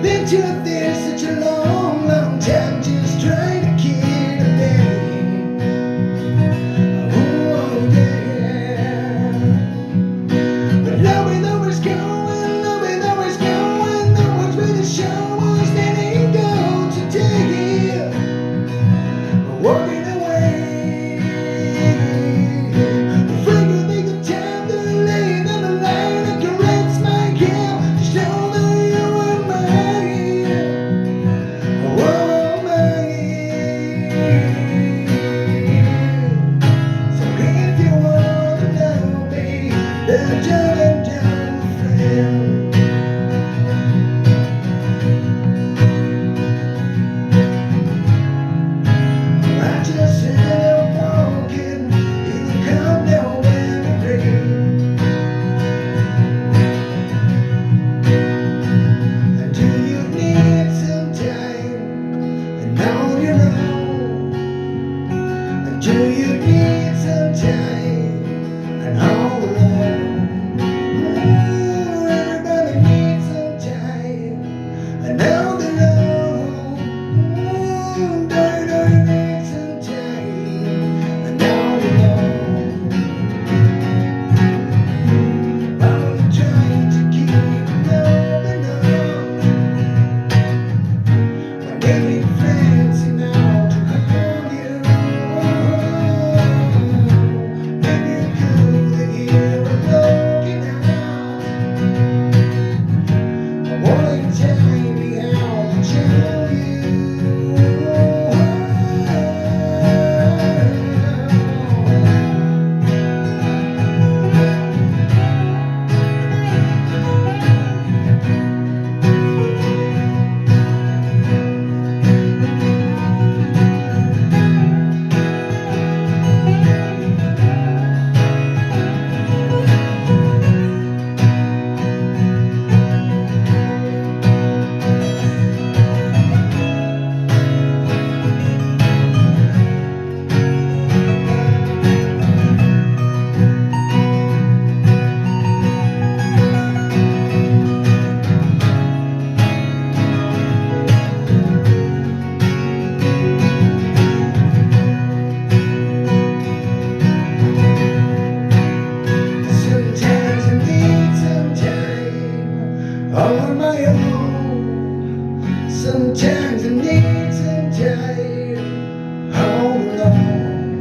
The truth is such a long, long time just trying to get away. Oh yeah. But knowing always going, knowing always going, no one's really show us that ain't go today. Walking away. Figure think the time to lay down the line and caress my hair. Show that you were mine. Oh, mine. So if you wanna know me, then tell and tell a friend. I just end up walking in the calm down when it rains. And do you need some time? And now you know. And do you need some time? And how long? Everybody needs some time. And now they know. Do you need some time? And now you know. I'm trying to keep moving on. I'm getting fancy now to hold you. Maybe you could hear a broken heart. I wanna tell me how to tell you. Sometimes I need some time on my own. Sometimes I need some time all alone.